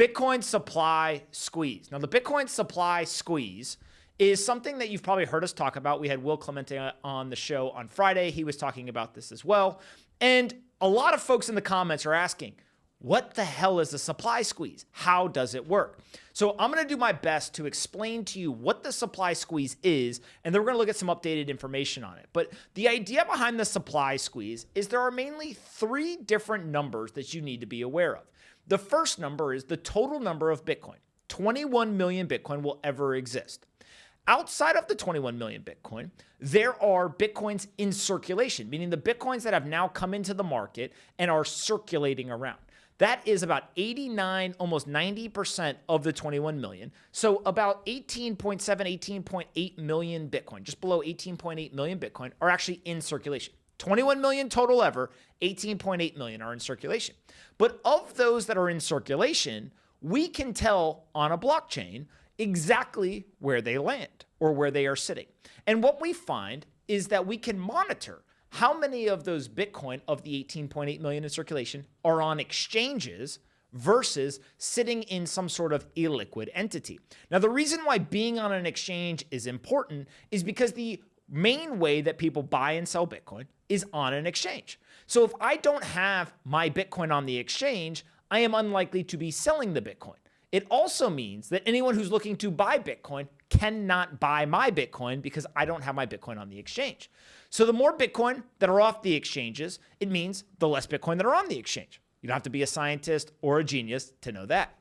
Bitcoin supply squeeze. Now, the Bitcoin supply squeeze is something that you've probably heard us talk about. We had Will Clemente on the show on Friday. He was talking about this as well. And a lot of folks in the comments are asking, what the hell is a supply squeeze? How does it work? So I'm going to do my best to explain to you what the supply squeeze is, and then we're going to look at some updated information on it. But the idea behind the supply squeeze is there are mainly 3 different numbers that you need to be aware of. The first number is the total number of Bitcoin. 21 million Bitcoin will ever exist. Outside of the 21 million Bitcoin, there are Bitcoins in circulation, meaning the Bitcoins that have now come into the market and are circulating around. That is about 89, almost 90% of the 21 million. So about 18.7, 18.8 million Bitcoin, just below 18.8 million Bitcoin are actually in circulation. 21 million total ever, 18.8 million are in circulation. But of those that are in circulation, we can tell on a blockchain exactly where they land or where they are sitting. And what we find is that we can monitor how many of those Bitcoin of the 18.8 million in circulation are on exchanges versus sitting in some sort of illiquid entity. Now, the reason why being on an exchange is important is because the main way that people buy and sell Bitcoin is on an exchange. So if I don't have my Bitcoin on the exchange, I am unlikely to be selling the Bitcoin. It also means that anyone who's looking to buy Bitcoin cannot buy my Bitcoin because I don't have my Bitcoin on the exchange. So the more Bitcoin that are off the exchanges, it means the less Bitcoin that are on the exchange. You don't have to be a scientist or a genius to know that.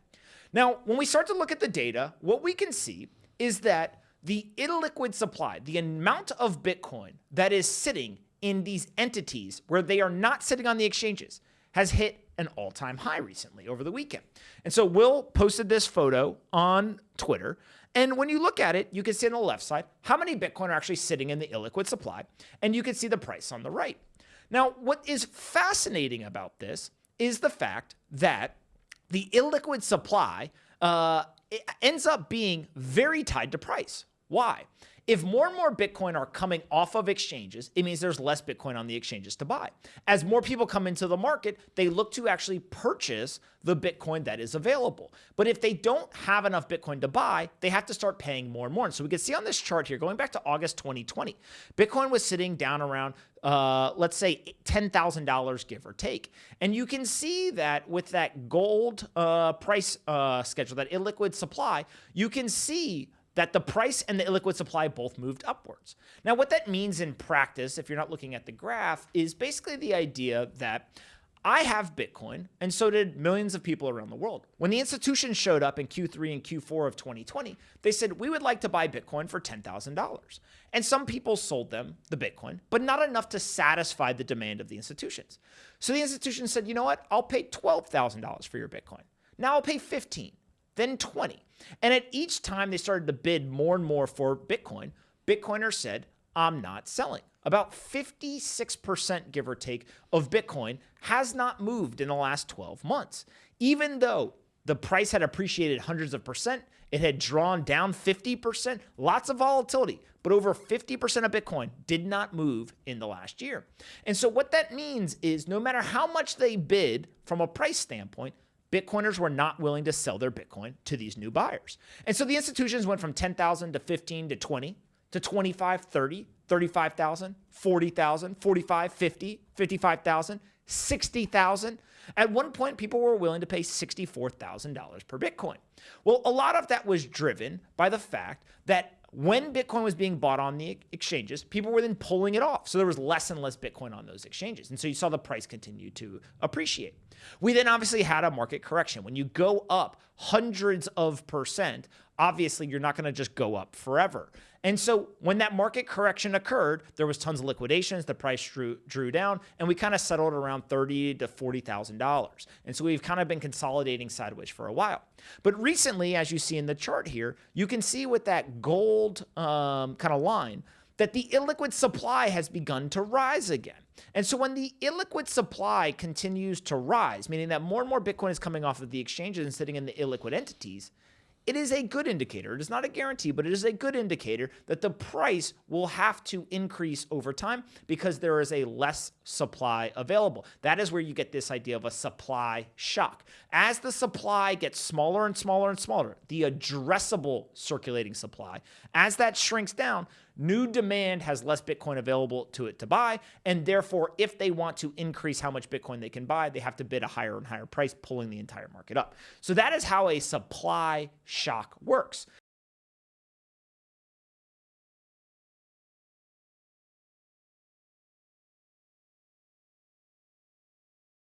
Now, when we start to look at the data, what we can see is that the illiquid supply, the amount of Bitcoin that is sitting in these entities where they are not sitting on the exchanges, has hit an all-time high recently over the weekend. And so Will posted this photo on Twitter. And when you look at it, you can see on the left side how many Bitcoin are actually sitting in the illiquid supply. And you can see the price on the right. Now, what is fascinating about this is the fact that the illiquid supply it ends up being very tied to price. Why? If more and more Bitcoin are coming off of exchanges, it means there's less Bitcoin on the exchanges to buy. As more people come into the market, they look to actually purchase the Bitcoin that is available. But if they don't have enough Bitcoin to buy, they have to start paying more and more. And so we can see on this chart here, going back to August 2020, Bitcoin was sitting down around, let's say, $10,000, give or take. And you can see that with that gold price schedule, that illiquid supply, you can see that the price and the illiquid supply both moved upwards. Now, what that means in practice, if you're not looking at the graph, is basically the idea that I have Bitcoin, and so did millions of people around the world. When the institutions showed up in Q3 and Q4 of 2020, they said, we would like to buy Bitcoin for $10,000. And some people sold them the Bitcoin, but not enough to satisfy the demand of the institutions. So the institutions said, you know what? I'll pay $12,000 for your Bitcoin. Now I'll pay $15,000. Then 20. And at each time they started to bid more and more for Bitcoin, Bitcoiners said, I'm not selling. About 56%, give or take, of Bitcoin has not moved in the last 12 months. Even though the price had appreciated hundreds of percent, it had drawn down 50%, lots of volatility, but over 50% of Bitcoin did not move in the last year. And so what that means is no matter how much they bid from a price standpoint, Bitcoiners were not willing to sell their Bitcoin to these new buyers. And so the institutions went from 10,000 to 15 to 20 to 25, 30, 35,000, 40,000, 45, 50, 55,000, 60,000. At one point, people were willing to pay $64,000 per Bitcoin. Well, a lot of that was driven by the fact that when Bitcoin was being bought on the exchanges, people were then pulling it off. So there was less and less Bitcoin on those exchanges. And so you saw the price continue to appreciate. We then obviously had a market correction. When you go up hundreds of percent, obviously you're not going to just go up forever. And so when that market correction occurred, there was tons of liquidations, the price drew down, and we kind of settled around $30,000 to $40,000. And so we've kind of been consolidating sideways for a while. But recently, as you see in the chart here, you can see with that gold kind of line that the illiquid supply has begun to rise again. And so when the illiquid supply continues to rise, meaning that more and more Bitcoin is coming off of the exchanges and sitting in the illiquid entities, it is a good indicator. It is not a guarantee, but it is a good indicator that the price will have to increase over time because there is a less supply available. That is where you get this idea of a supply shock. As the supply gets smaller and smaller and smaller, the addressable circulating supply, as that shrinks down, new demand has less Bitcoin available to it to buy, and therefore, if they want to increase how much Bitcoin they can buy, they have to bid a higher and higher price, pulling the entire market up. So that is how a supply shock works.